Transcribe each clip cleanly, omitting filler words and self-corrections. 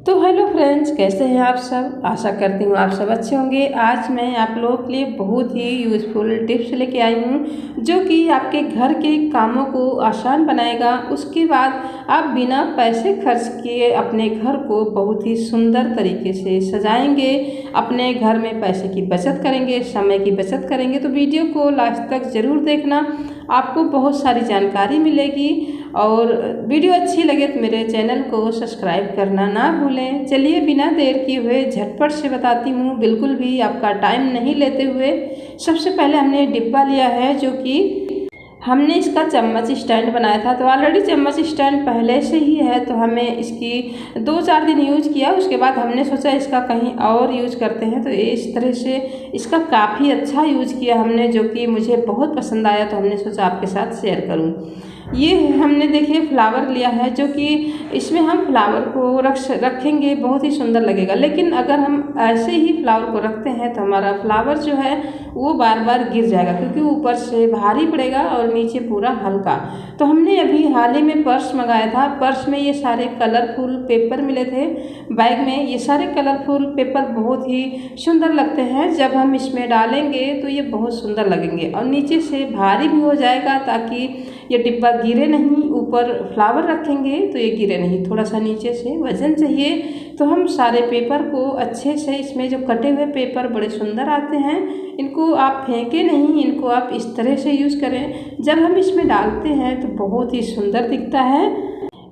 तो hello friends, कैसे हैं आप सब। आशा करती हूँ आप सब अच्छे होंगे। आज मैं आप लोगों के लिए बहुत ही यूज़फुल टिप्स लेके आई हूँ जो कि आपके घर के कामों को आसान बनाएगा। उसके बाद आप बिना पैसे खर्च किए अपने घर को बहुत ही सुंदर तरीके से सजाएंगे, अपने घर में पैसे की बचत करेंगे, समय की बचत करेंगे। तो वीडियो को लास्ट तक ज़रूर देखना, आपको बहुत सारी जानकारी मिलेगी। और वीडियो अच्छी लगे तो मेरे चैनल को सब्सक्राइब करना ना भूलें। चलिए बिना देर किए हुए झटपट से बताती हूँ, बिल्कुल भी आपका टाइम नहीं लेते हुए। सबसे पहले हमने डिब्बा लिया है जो कि हमने इसका चम्मच स्टैंड बनाया था। तो ऑलरेडी चम्मच स्टैंड पहले से ही है, तो हमें इसकी 2-4 दिन यूज किया। उसके बाद हमने सोचा इसका कहीं और यूज करते हैं, तो इस तरह से इसका काफ़ी अच्छा यूज किया हमने, जो कि मुझे बहुत पसंद आया। तो हमने सोचा आपके साथ शेयर करूं। ये हमने देखिए फ्लावर लिया है जो कि इसमें हम फ्लावर को रखेंगे, बहुत ही सुंदर लगेगा। लेकिन अगर हम ऐसे ही फ्लावर को रखते हैं तो हमारा फ्लावर जो है वो बार बार गिर जाएगा, क्योंकि ऊपर से भारी पड़ेगा और नीचे पूरा हल्का। तो हमने अभी हाल ही में पर्स मंगाया था। पर्स में ये सारे कलरफुल पेपर मिले थे बैग में। ये सारे कलरफुल पेपर बहुत ही सुंदर लगते हैं, जब हम इसमें डालेंगे तो ये बहुत सुंदर लगेंगे और नीचे से भारी भी हो जाएगा, ताकि ये डिब्बा गिरे नहीं। ऊपर फ्लावर रखेंगे तो ये गिरे नहीं, थोड़ा सा नीचे से वजन चाहिए। तो हम सारे पेपर को अच्छे से, इसमें जो कटे हुए पेपर बड़े सुंदर आते हैं, इनको आप फेंके नहीं, इनको आप इस तरह से यूज़ करें। जब हम इसमें डालते हैं तो बहुत ही सुंदर दिखता है,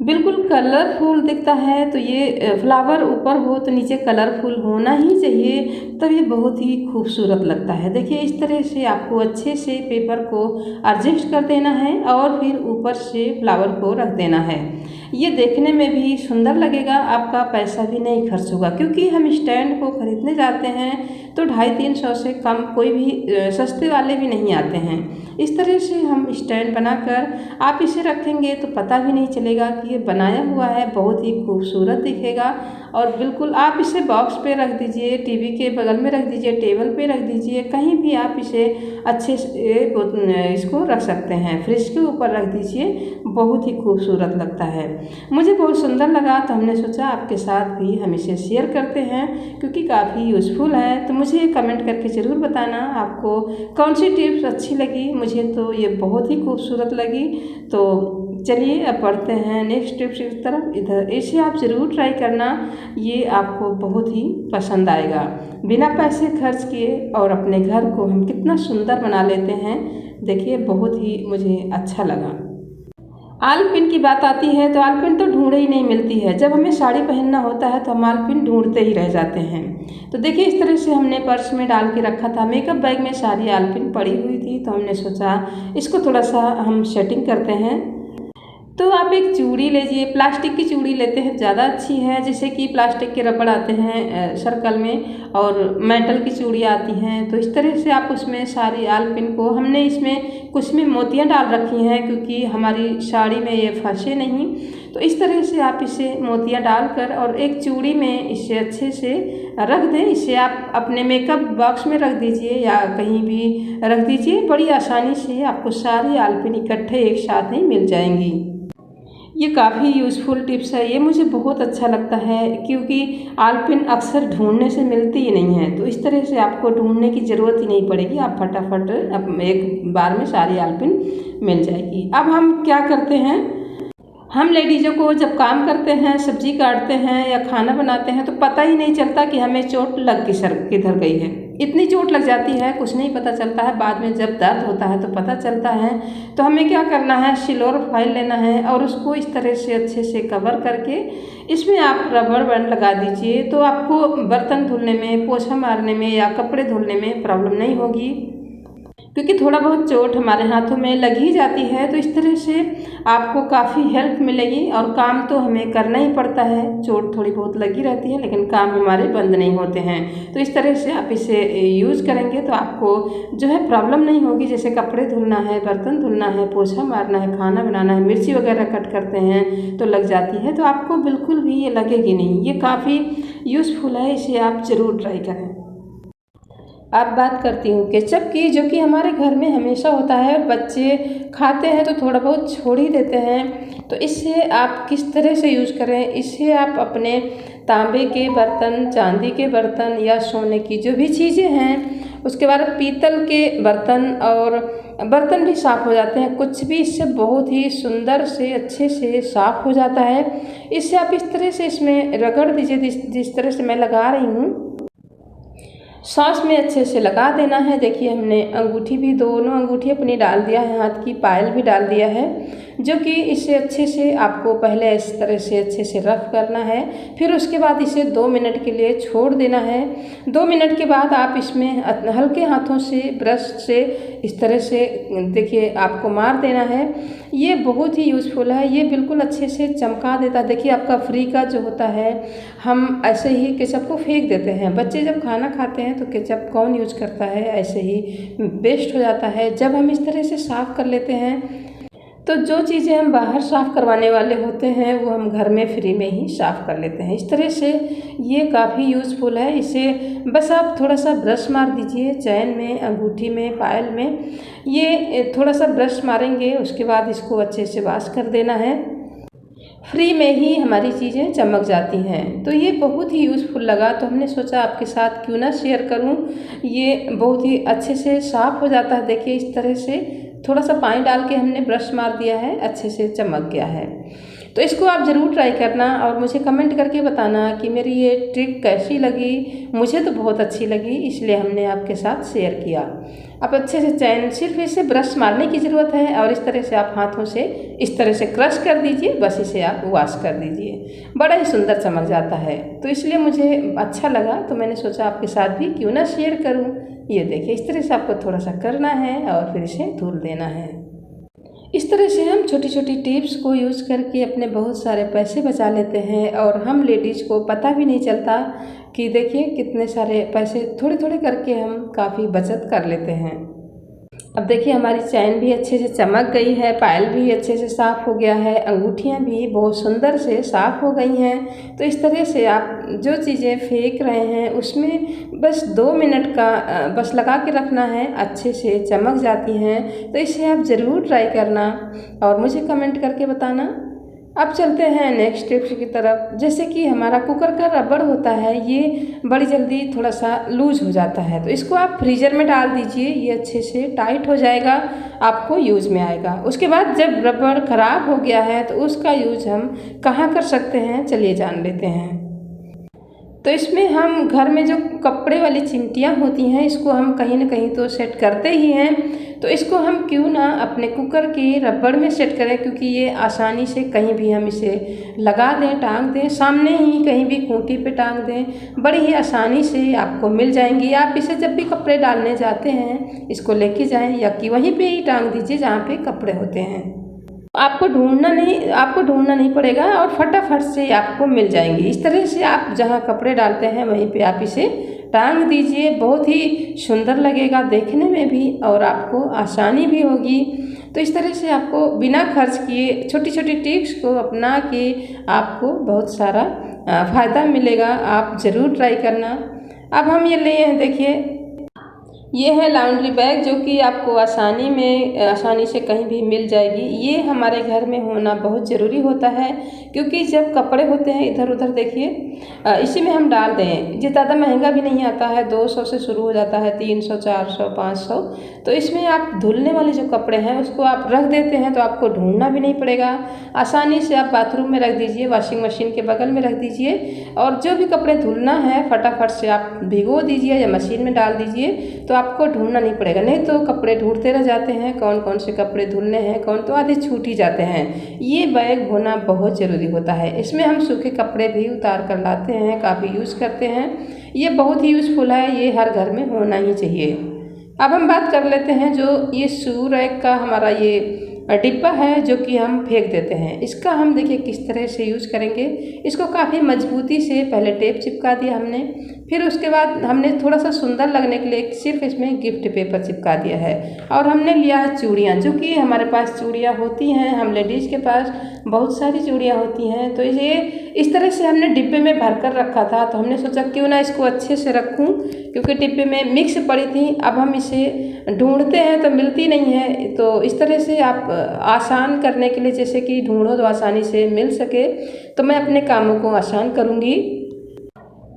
बिल्कुल कलरफुल दिखता है। तो ये फ्लावर ऊपर हो तो नीचे कलरफुल होना ही चाहिए, तब ये बहुत ही खूबसूरत लगता है। देखिए इस तरह से आपको अच्छे से पेपर को एडजस्ट कर देना है और फिर ऊपर से फ्लावर को रख देना है। ये देखने में भी सुंदर लगेगा, आपका पैसा भी नहीं खर्च होगा, क्योंकि हम स्टैंड को खरीदने जाते हैं तो 250-300 से कम कोई भी सस्ते वाले भी नहीं आते हैं। इस तरह से हम स्टैंड बनाकर आप इसे रखेंगे तो पता भी नहीं चलेगा कि ये बनाया हुआ है, बहुत ही खूबसूरत दिखेगा। और बिल्कुल आप इसे बॉक्स पे रख दीजिए, टीवी के बगल में रख दीजिए, टेबल पे रख दीजिए, कहीं भी आप इसे अच्छे से इसको रख सकते हैं। फ्रिज के ऊपर रख दीजिए, बहुत ही खूबसूरत लगता है। मुझे बहुत सुंदर लगा तो हमने सोचा आपके साथ भी हम इसे शेयर करते हैं, क्योंकि काफ़ी यूज़फुल है। तो मुझे कमेंट करके ज़रूर बताना आपको कौन सी टिप्स अच्छी लगी। मुझे तो ये बहुत ही खूबसूरत लगी। तो चलिए अब बढ़ते हैं नेक्स्ट टिप्स की तरफ। इधर इसे आप ज़रूर ट्राई करना, ये आपको बहुत ही पसंद आएगा। बिना पैसे खर्च किए और अपने घर को हम कितना सुंदर बना लेते हैं। देखिए बहुत ही मुझे अच्छा लगा। आलपिन की बात आती है तो आलपिन तो ढूंढे ही नहीं मिलती है। जब हमें साड़ी पहनना होता है तो हम आलपिन ढूंढते ही रह जाते हैं। तो देखिए इस तरह से हमने पर्स में डाल के रखा था। मेकअप बैग में सारी आलपिन पड़ी हुई थी, तो हमने सोचा इसको थोड़ा सा हम सेटिंग करते हैं। तो आप एक चूड़ी लीजिए, प्लास्टिक की चूड़ी लेते हैं ज़्यादा अच्छी है, जैसे कि प्लास्टिक के रबड़ आते हैं सर्कल में, और मेटल की चूड़ी आती हैं। तो इस तरह से आप उसमें सारी आलपिन को, हमने इसमें कुछ में मोतियां डाल रखी हैं क्योंकि हमारी साड़ी में ये फंसे नहीं। तो इस तरह से आप इसे मोतियां डालकर और एक चूड़ी में इसे अच्छे से रख दें। इसे आप अपने मेकअप बॉक्स में रख दीजिए या कहीं भी रख दीजिए। बड़ी आसानी से आपको सारी आलपिन इकट्ठे एक साथ ही मिल जाएंगी। ये काफ़ी यूज़फुल टिप्स है, ये मुझे बहुत अच्छा लगता है, क्योंकि आलपिन अक्सर ढूंढने से मिलती ही नहीं है। तो इस तरह से आपको ढूंढने की ज़रूरत ही नहीं पड़ेगी, आप फटाफट एक बार में सारी आलपिन मिल जाएगी। अब हम क्या करते हैं, हम लेडीज़ों को जब काम करते हैं, सब्जी काटते हैं या खाना बनाते हैं, तो पता ही नहीं चलता कि हमें चोट लग किधर गई है। इतनी चोट लग जाती है, कुछ नहीं पता चलता है। बाद में जब दर्द होता है तो पता चलता है। तो हमें क्या करना है, सिल्वर फाइल लेना है और उसको इस तरह से अच्छे से कवर करके इसमें आप रबड़ बैंड लगा दीजिए। तो आपको बर्तन धुलने में, पोछा मारने में या कपड़े धुलने में प्रॉब्लम नहीं होगी, क्योंकि थोड़ा बहुत चोट हमारे हाथों में लग ही जाती है। तो इस तरह से आपको काफ़ी हेल्प मिलेगी। और काम तो हमें करना ही पड़ता है, चोट थोड़ी बहुत लगी रहती है लेकिन काम हमारे बंद नहीं होते हैं। तो इस तरह से आप इसे यूज़ करेंगे तो आपको जो है प्रॉब्लम नहीं होगी। जैसे कपड़े धुलना है, बर्तन धुलना है, पोछा मारना है, खाना बनाना है, मिर्ची वगैरह कट करते हैं तो लग जाती है, तो आपको बिल्कुल भी ये लगेगी नहीं। ये काफ़ी यूज़फुल है, इसे आप ज़रूर ट्राई करें। अब बात करती हूँ केचप की, जो कि हमारे घर में हमेशा होता है और बच्चे खाते हैं तो थोड़ा बहुत छोड़ ही देते हैं। तो इसे आप किस तरह से यूज़ करें, इसे आप अपने तांबे के बर्तन, चांदी के बर्तन या सोने की जो भी चीज़ें हैं, उसके बाद पीतल के बर्तन और बर्तन भी साफ़ हो जाते हैं। कुछ भी इससे बहुत ही सुंदर से अच्छे से साफ़ हो जाता है। इससे आप इस तरह से इसमें रगड़ दीजिए, जिस तरह से मैं लगा रही हूँ। सांस में अच्छे से लगा देना है। देखिए हमने अंगूठी भी, दोनों अंगूठी अपनी डाल दिया है, हाथ की पायल भी डाल दिया है, जो कि इसे अच्छे से आपको पहले इस तरह से अच्छे से रफ करना है। फिर उसके बाद इसे 2 मिनट के लिए छोड़ देना है। 2 मिनट के बाद आप इसमें हल्के हाथों से ब्रश से इस तरह से देखिए आपको मार देना है। ये बहुत ही यूज़फुल है, ये बिल्कुल अच्छे से चमका देता है। देखिए आपका फ्री का जो होता है, हम ऐसे ही केचप को फेंक देते हैं। बच्चे जब खाना खाते हैं तो केचप कौन यूज करता है, ऐसे ही वेस्ट हो जाता है। जब हम इस तरह से साफ़ कर लेते हैं तो जो चीज़ें हम बाहर साफ़ करवाने वाले होते हैं वो हम घर में फ्री में ही साफ़ कर लेते हैं। इस तरह से ये काफ़ी यूज़फुल है। इसे बस आप थोड़ा सा ब्रश मार दीजिए, चैन में, अंगूठी में, पायल में, ये थोड़ा सा ब्रश मारेंगे, उसके बाद इसको अच्छे से वॉश कर देना है। फ्री में ही हमारी चीज़ें चमक जाती हैं। तो ये बहुत ही यूज़फुल लगा, तो हमने सोचा आपके साथ क्यों ना शेयर करूं। ये बहुत ही अच्छे से साफ़ हो जाता है। देखिए इस तरह से थोड़ा सा पानी डाल के हमने ब्रश मार दिया है, अच्छे से चमक गया है। तो इसको आप ज़रूर ट्राई करना और मुझे कमेंट करके बताना कि मेरी ये ट्रिक कैसी लगी। मुझे तो बहुत अच्छी लगी, इसलिए हमने आपके साथ शेयर किया। अब अच्छे से चैन, सिर्फ इसे ब्रश मारने की ज़रूरत है और इस तरह से आप हाथों से इस तरह से क्रश कर दीजिए, बस इसे आप वॉश कर दीजिए, बड़ा ही सुंदर चमक जाता है। तो इसलिए मुझे अच्छा लगा, तो मैंने सोचा आपके साथ भी क्यों ना शेयर करूं। ये देखिए इस तरह से आपको थोड़ा सा करना है और फिर इसे धुल देना है। इस तरह से हम छोटी छोटी टिप्स को यूज़ करके अपने बहुत सारे पैसे बचा लेते हैं और हम लेडीज़ को पता भी नहीं चलता कि देखिए कितने सारे पैसे थोड़े थोड़े करके हम काफ़ी बचत कर लेते हैं। अब देखिए हमारी चैन भी अच्छे से चमक गई है, पायल भी अच्छे से साफ़ हो गया है, अंगूठियाँ भी बहुत सुंदर से साफ़ हो गई हैं। तो इस तरह से आप जो चीज़ें फेंक रहे हैं उसमें बस 2 मिनट का बस लगा के रखना है, अच्छे से चमक जाती हैं। तो इसे आप ज़रूर ट्राई करना और मुझे कमेंट करके बताना। अब चलते हैं नेक्स्ट टिप्स की तरफ। जैसे कि हमारा कुकर का रबड़ होता है, ये बड़ी जल्दी थोड़ा सा लूज हो जाता है, तो इसको आप फ्रीज़र में डाल दीजिए, ये अच्छे से टाइट हो जाएगा, आपको यूज़ में आएगा। उसके बाद जब रबड़ ख़राब हो गया है तो उसका यूज़ हम कहाँ कर सकते हैं, चलिए जान लेते हैं। तो इसमें हम घर में जो कपड़े वाली चिमटियाँ होती हैं, इसको हम कहीं ना कहीं तो सेट करते ही हैं। तो इसको हम क्यों ना अपने कुकर के रबड़ में सेट करें, क्योंकि ये आसानी से कहीं भी हम इसे लगा दें, टांग दें, सामने ही कहीं भी खूंटी पे टांग दें, बड़ी ही आसानी से आपको मिल जाएंगी। आप इसे जब भी कपड़े डालने जाते हैं इसको लेके जाएं या कि वहीं पे ही टांग दीजिए जहाँ पे कपड़े होते हैं। आपको ढूंढना नहीं पड़ेगा और फटाफट से आपको मिल जाएंगी। इस तरह से आप जहाँ कपड़े डालते हैं वहीं पे आप इसे टांग दीजिए, बहुत ही सुंदर लगेगा देखने में भी और आपको आसानी भी होगी। तो इस तरह से आपको बिना खर्च किए छोटी छोटी टिप्स को अपना के आपको बहुत सारा फ़ायदा मिलेगा। आप ज़रूर ट्राई करना। अब हम ये लिए हैं, देखिए ये है लॉन्ड्री बैग, जो कि आपको आसानी से कहीं भी मिल जाएगी। ये हमारे घर में होना बहुत ज़रूरी होता है, क्योंकि जब कपड़े होते हैं इधर उधर, देखिए इसी में हम डाल दें। ये ज़्यादा महंगा भी नहीं आता है, 200 से शुरू हो जाता है, 300, 400, 500। तो इसमें आप धुलने वाले जो कपड़े हैं उसको आप रख देते हैं तो आपको ढूंढना भी नहीं पड़ेगा। आसानी से आप बाथरूम में रख दीजिए, वॉशिंग मशीन के बगल में रख दीजिए और जो भी कपड़े धुलना है फटाफट से आप भिगो दीजिए या मशीन में डाल दीजिए, तो आपको ढूंढना नहीं पड़ेगा। नहीं तो कपड़े ढूंढते रह जाते हैं, कौन कौन से कपड़े धुलने हैं, कौन तो आधे छूट ही जाते हैं। ये बैग होना बहुत ज़रूरी होता है। इसमें हम सूखे कपड़े भी उतार कर लाते हैं, काफ़ी यूज़ करते हैं। ये बहुत ही यूज़फुल है, ये हर घर में होना ही चाहिए। अब हम बात कर लेते हैं जो ये शू रैक का हमारा ये डिब्बा है जो कि हम फेंक देते हैं। इसका हम देखिए किस तरह से यूज़ करेंगे। इसको काफ़ी मजबूती से पहले टेप चिपका दिया हमने, फिर उसके बाद हमने थोड़ा सा सुंदर लगने के लिए सिर्फ इसमें गिफ्ट पेपर चिपका दिया है और हमने लिया है चूड़ियाँ, जो कि हमारे पास चूड़ियाँ होती हैं, हम लेडीज़ के पास बहुत सारी चूड़ियाँ होती हैं। तो ये इस तरह से हमने डिब्बे में भर कर रखा था, तो हमने सोचा क्यों ना इसको अच्छे से रखूँ, क्योंकि डिब्बे में मिक्स पड़ी थी। अब हम इसे ढूंढते हैं तो मिलती नहीं है, तो इस तरह से आप आसान करने के लिए, जैसे कि ढूंढो तो आसानी से मिल सके, तो मैं अपने कामों को आसान करूँगी।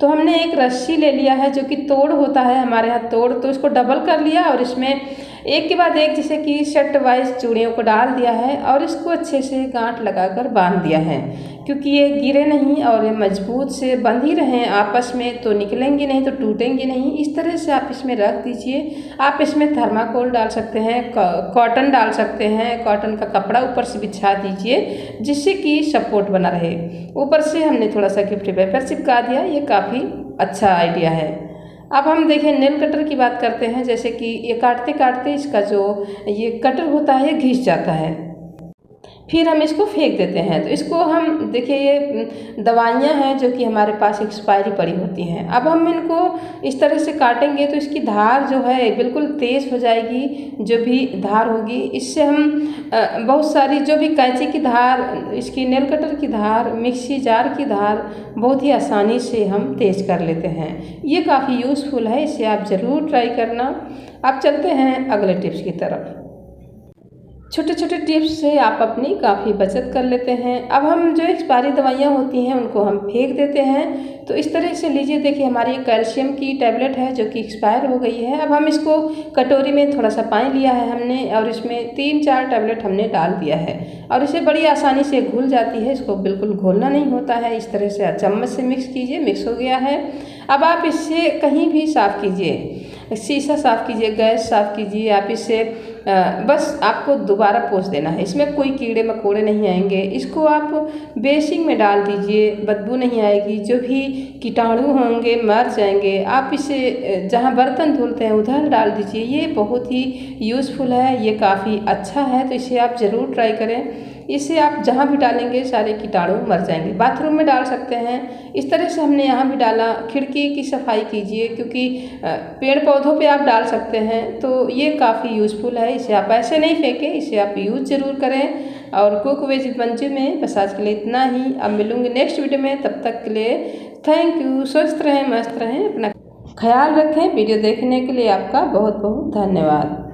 तो हमने एक रस्सी ले लिया है जो कि तोड़ होता है हमारे यहाँ तोड़, तो इसको डबल कर लिया और इसमें एक के बाद एक जैसे कि सेट वाइज चूड़ियों को डाल दिया है और इसको अच्छे से गांठ लगाकर बांध दिया है, क्योंकि ये गिरे नहीं और ये मजबूत से बंध ही रहें आपस में, तो निकलेंगी नहीं, तो टूटेंगी नहीं। इस तरह से आप इसमें रख दीजिए। आप इसमें थर्माकोल डाल सकते हैं, कॉटन डाल सकते हैं, कॉटन का कपड़ा ऊपर से बिछा दीजिए जिससे कि सपोर्ट बना रहे। ऊपर से हमने थोड़ा सा गिफ्ट पेपर चिपका दिया, ये काफ़ी अच्छा आइडिया है। अब हम देखें नेल कटर की बात करते हैं। जैसे कि ये काटते काटते इसका जो ये कटर होता है ये घिस जाता है, फिर हम इसको फेंक देते हैं। तो इसको हम देखिए ये दवाइयाँ हैं जो कि हमारे पास एक्सपायरी पड़ी होती हैं। अब हम इनको इस तरह से काटेंगे तो इसकी धार जो है बिल्कुल तेज़ हो जाएगी, जो भी धार होगी। इससे हम बहुत सारी जो भी कैंची की धार, इसकी नेल कटर की धार, मिक्सी जार की धार बहुत ही आसानी से हम तेज़ कर लेते हैं। ये काफ़ी यूज़फुल है, इसे आप ज़रूर ट्राई करना। अब चलते हैं अगले टिप्स की तरफ। छोटे छोटे टिप्स से आप अपनी काफ़ी बचत कर लेते हैं। अब हम जो एक्सपायरी दवाइयाँ होती हैं उनको हम फेंक देते हैं। तो इस तरह से लीजिए, देखिए हमारी कैल्शियम की टैबलेट है जो कि एक्सपायर हो गई है। अब हम इसको कटोरी में थोड़ा सा पानी लिया है हमने और इसमें 3-4 टैबलेट हमने डाल दिया है और इसे बड़ी आसानी से घुल जाती है। इसको बिल्कुल घोलना नहीं होता है, इस तरह से चम्मच से मिक्स कीजिए, मिक्स हो गया है। अब आप इससे कहीं भी साफ़ कीजिए, शीशा साफ़ कीजिए, गैस साफ़ कीजिए। आप इससे बस आपको दोबारा पोंछ देना है, इसमें कोई कीड़े मकोड़े नहीं आएंगे। इसको आप बेसिन में डाल दीजिए, बदबू नहीं आएगी, जो भी कीटाणु होंगे मर जाएंगे। आप इसे जहाँ बर्तन धुलते हैं उधर डाल दीजिए। ये बहुत ही यूज़फुल है, ये काफ़ी अच्छा है, तो इसे आप ज़रूर ट्राई करें। इसे आप जहाँ भी डालेंगे सारे कीटाणु मर जाएंगे। बाथरूम में डाल सकते हैं, इस तरह से हमने यहाँ भी डाला। खिड़की की सफाई कीजिए, क्योंकि पेड़ पौधों पे आप डाल सकते हैं, तो ये काफ़ी यूज़फुल है। इसे आप ऐसे नहीं फेंकें, इसे आप यूज़ ज़रूर करें। और कुक वेज मंजू में बस आज के लिए इतना ही। अब मिलूँगी नेक्स्ट वीडियो में, तब तक के लिए थैंक यू। स्वस्थ रहें, मस्त रहें, अपना ख्याल रखें। वीडियो देखने के लिए आपका बहुत बहुत धन्यवाद।